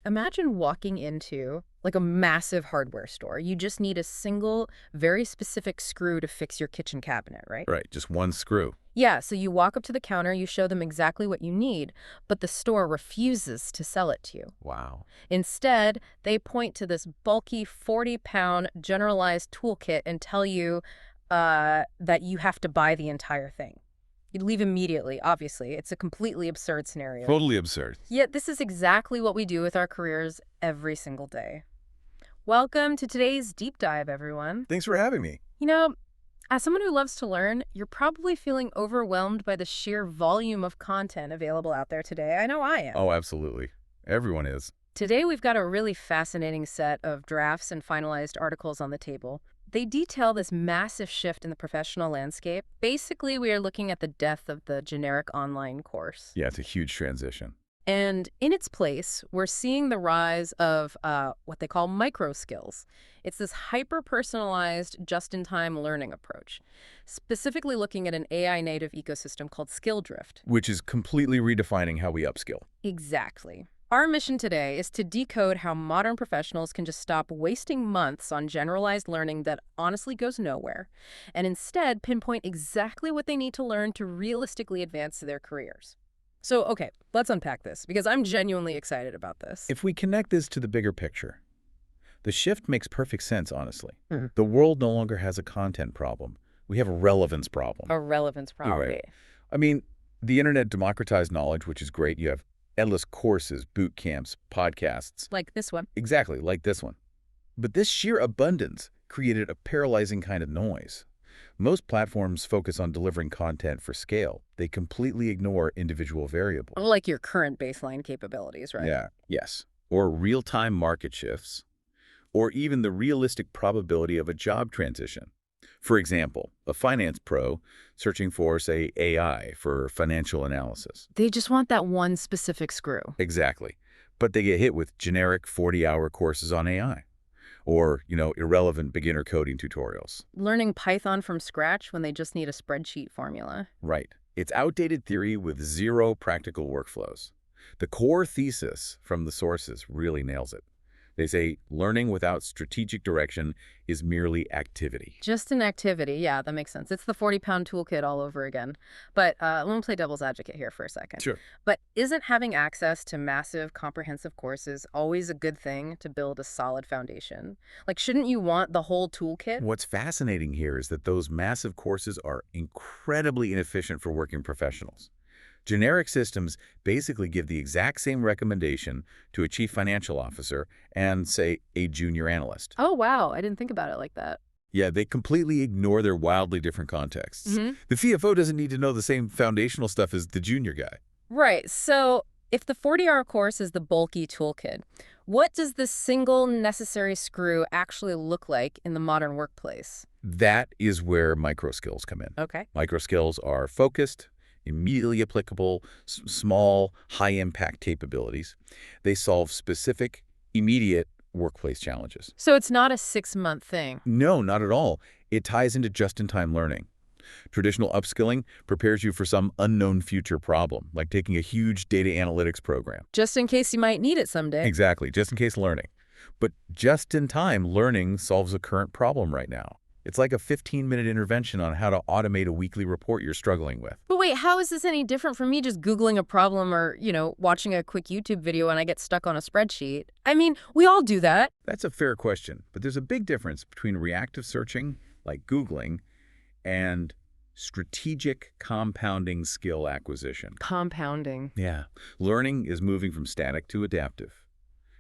Imagine walking into like a massive hardware store. You just need a single, very specific screw to fix your kitchen cabinet, right? Right, just one screw. Yeah, so you walk up to the counter, you show them exactly what you need, but the store refuses to sell it to you. Wow. Instead, they point to this bulky 40-pound generalized toolkit and tell you that you have to buy the entire thing. You'd leave immediately, obviously. It's a completely absurd scenario. Totally absurd. Yet this is exactly what we do with our careers every single day. Welcome to today's deep dive, everyone. Thanks for having me. You know, as someone who loves to learn, you're probably feeling overwhelmed by the sheer volume of content available out there today. I know I am. Oh, absolutely. Everyone is. Today, we've got a really fascinating set of drafts and finalized articles on the table. They detail this massive shift in the professional landscape. Basically, we are looking at the death of the generic online course. Yeah, it's a huge transition. And in its place, we're seeing the rise of what they call micro skills. It's this hyper-personalized, just-in-time learning approach, specifically looking at an AI-native ecosystem called SkillDrift. Which is completely redefining how we upskill. Exactly. Our mission today is to decode how modern professionals can just stop wasting months on generalized learning that honestly goes nowhere, and instead pinpoint exactly what they need to learn to realistically advance their careers. So, okay, let's unpack this, because I'm genuinely excited about this. If we connect this to the bigger picture, the shift makes perfect sense, honestly. Mhm. The world no longer has a content problem. We have a relevance problem. A relevance problem. Right. I mean, the internet democratized knowledge, which is great. You have endless courses, boot camps, podcasts. Like this one. Exactly, like this one. But this sheer abundance created a paralyzing kind of noise. Most platforms focus on delivering content for scale. They completely ignore individual variables. Like your current baseline capabilities, right? Yeah, yes. Or real-time market shifts, or even the realistic probability of a job transition. For example, a finance pro searching for, say, AI for financial analysis. They just want that one specific screw. Exactly. But they get hit with generic 40-hour courses on AI. Or, irrelevant beginner coding tutorials. Learning Python from scratch when they just need a spreadsheet formula. Right. It's outdated theory with zero practical workflows. The core thesis from the sources really nails it. They say learning without strategic direction is merely activity. Just an activity. Yeah, that makes sense. It's the 40-pound toolkit all over again. But let me play devil's advocate here for a second. Sure. But isn't having access to massive, comprehensive courses always a good thing to build a solid foundation? Like, shouldn't you want the whole toolkit? What's fascinating here is that those massive courses are incredibly inefficient for working professionals. Generic systems basically give the exact same recommendation to a chief financial officer and, say, a junior analyst. Oh, wow. I didn't think about it like that. Yeah, they completely ignore their wildly different contexts. Mm-hmm. The CFO doesn't need to know the same foundational stuff as the junior guy. Right. So if the 40-hour course is the bulky toolkit, what does the single necessary screw actually look like in the modern workplace? That is where micro skills come in. Okay. Micro skills are focused, immediately applicable, small, high-impact capabilities. They solve specific, immediate workplace challenges. So it's not a 6-month thing. No, not at all. It ties into just-in-time learning. Traditional upskilling prepares you for some unknown future problem, like taking a huge data analytics program. Just in case you might need it someday. Exactly, just in case learning. But just-in-time learning solves a current problem right now. It's like a 15-minute intervention on how to automate a weekly report you're struggling with. But wait, how is this any different from me just Googling a problem or, watching a quick YouTube video and I get stuck on a spreadsheet? I mean, we all do that. That's a fair question, but there's a big difference between reactive searching, like Googling, and strategic compounding skill acquisition. Compounding. Yeah. Learning is moving from static to adaptive.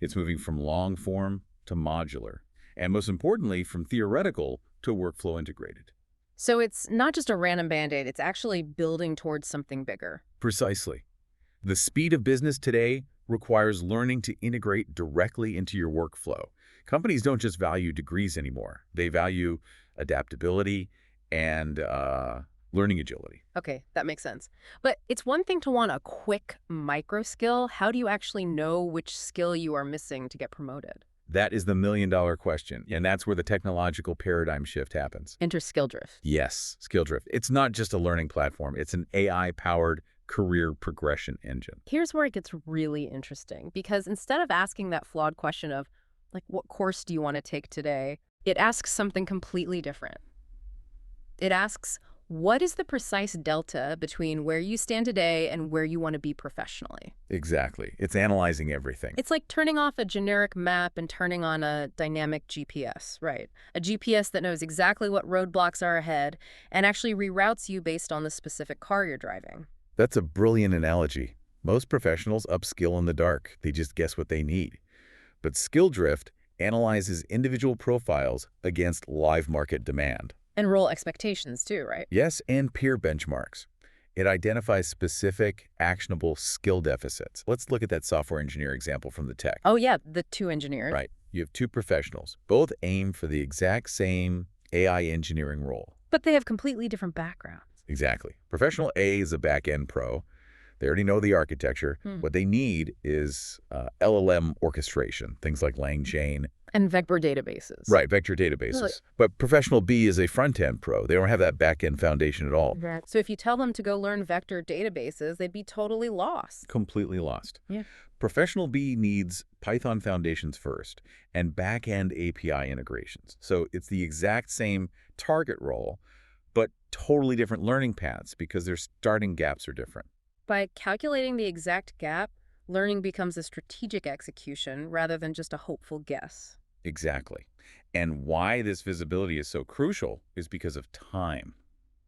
It's moving from long form to modular. And most importantly, from theoretical to workflow integrated. So it's not just a random Band-Aid, it's actually building towards something bigger. Precisely. The speed of business today requires learning to integrate directly into your workflow. Companies don't just value degrees anymore. They value adaptability and learning agility. Okay, that makes sense. But it's one thing to want a quick micro skill. How do you actually know which skill you are missing to get promoted? That is the million-dollar question, and that's where the technological paradigm shift happens. Enter SkillDrift. Yes, SkillDrift. It's not just a learning platform. It's an AI-powered career progression engine. Here's where it gets really interesting, because instead of asking that flawed question of, like, what course do you want to take today, it asks something completely different. It asks, what is the precise delta between where you stand today and where you want to be professionally? Exactly. It's analyzing everything. It's like turning off a generic map and turning on a dynamic GPS, right? A GPS that knows exactly what roadblocks are ahead and actually reroutes you based on the specific car you're driving. That's a brilliant analogy. Most professionals upskill in the dark. They just guess what they need. But SkillDrift analyzes individual profiles against live market demand. And role expectations too, right? Yes, and peer benchmarks. It identifies specific, actionable skill deficits. Let's look at that software engineer example from the tech. Oh yeah, the two engineers. Right. You have two professionals. Both aim for the exact same AI engineering role. But they have completely different backgrounds. Exactly. Professional A is a back-end pro. They already know the architecture. What they need is LLM orchestration, things like LangChain. And vector databases. Right, vector databases. Really? But professional B is a front-end pro. They don't have that back-end foundation at all. Right. So if you tell them to go learn vector databases, they'd be totally lost. Completely lost. Yeah. Professional B needs Python foundations first and back-end API integrations. So it's the exact same target role, but totally different learning paths because their starting gaps are different. By calculating the exact gap, learning becomes a strategic execution rather than just a hopeful guess. Exactly. And why this visibility is so crucial is because of time.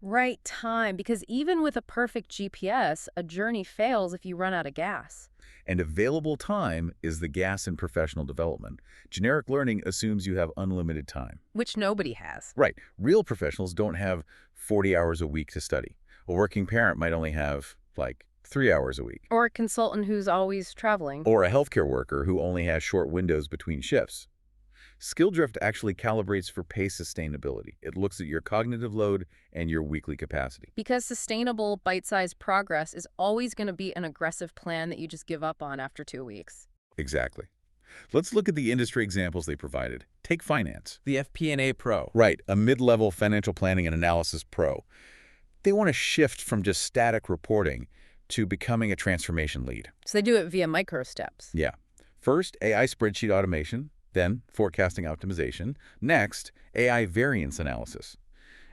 Right, time, because even with a perfect GPS, a journey fails if you run out of gas. And available time is the gas in professional development. Generic learning assumes you have unlimited time. Which nobody has. Right. Real professionals don't have 40 hours a week to study. A working parent might only have, like, 3 hours a week. Or a consultant who's always traveling. Or a healthcare worker who only has short windows between shifts. SkillDrift actually calibrates for pace sustainability. It looks at your cognitive load and your weekly capacity. Because sustainable, bite-sized progress is always going to be an aggressive plan that you just give up on after 2 weeks. Exactly. Let's look at the industry examples they provided. Take finance. The FP&A Pro. Right, a mid-level financial planning and analysis pro. They want to shift from just static reporting to becoming a transformation lead. So they do it via micro steps. Yeah. First, AI spreadsheet automation, then forecasting optimization, next, AI variance analysis,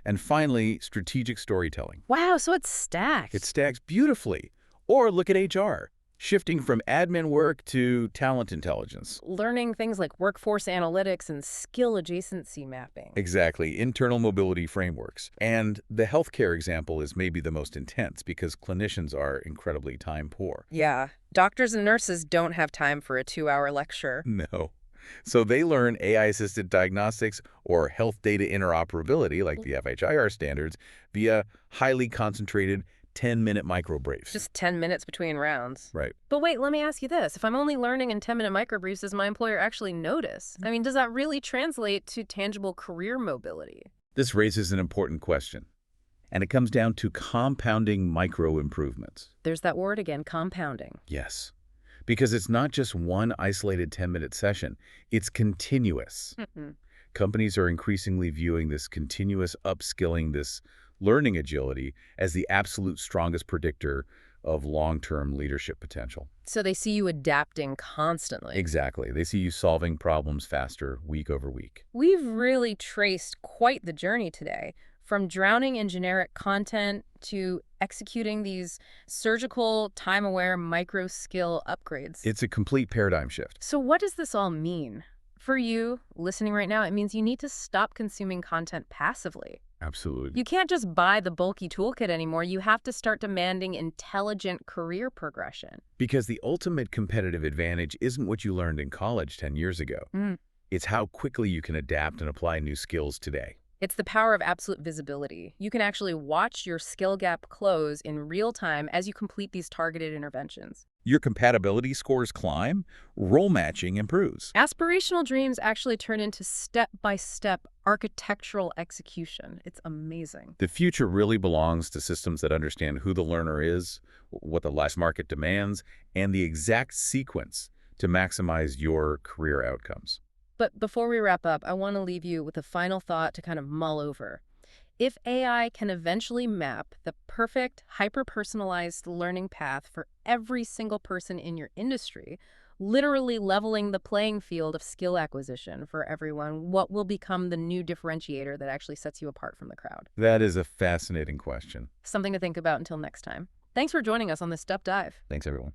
and finally, strategic storytelling. Wow, so it's stacked. It stacks beautifully. Or look at HR, shifting from admin work to talent intelligence. Learning things like workforce analytics and skill adjacency mapping. Exactly, internal mobility frameworks. And the healthcare example is maybe the most intense because clinicians are incredibly time poor. Yeah, doctors and nurses don't have time for a 2-hour lecture. No. So they learn AI-assisted diagnostics or health data interoperability, like the FHIR standards, via highly concentrated 10-minute microbriefs. Just 10 minutes between rounds. Right. But wait, let me ask you this. If I'm only learning in 10-minute microbriefs, does my employer actually notice? I mean, does that really translate to tangible career mobility? This raises an important question. And it comes down to compounding micro improvements. There's that word again, compounding. Yes. Because it's not just one isolated 10-minute session. It's continuous. Companies are increasingly viewing this continuous upskilling, this learning agility, as the absolute strongest predictor of long-term leadership potential. So they see you adapting constantly. Exactly. They see you solving problems faster week over week. We've really traced quite the journey today, from drowning in generic content to executing these surgical, time-aware micro-skill upgrades. It's a complete paradigm shift. So what does this all mean? For you, listening right now, it means you need to stop consuming content passively. Absolutely. You can't just buy the bulky toolkit anymore. You have to start demanding intelligent career progression. Because the ultimate competitive advantage isn't what you learned in college 10 years ago. It's how quickly you can adapt and apply new skills today. It's the power of absolute visibility. You can actually watch your skill gap close in real time as you complete these targeted interventions. Your compatibility scores climb, role matching improves. Aspirational dreams actually turn into step-by-step architectural execution. It's amazing. The future really belongs to systems that understand who the learner is, what the last market demands, and the exact sequence to maximize your career outcomes. But before we wrap up, I want to leave you with a final thought to kind of mull over. If AI can eventually map the perfect, hyper-personalized learning path for every single person in your industry, literally leveling the playing field of skill acquisition for everyone, what will become the new differentiator that actually sets you apart from the crowd? That is a fascinating question. Something to think about until next time. Thanks for joining us on this Step Dive. Thanks, everyone.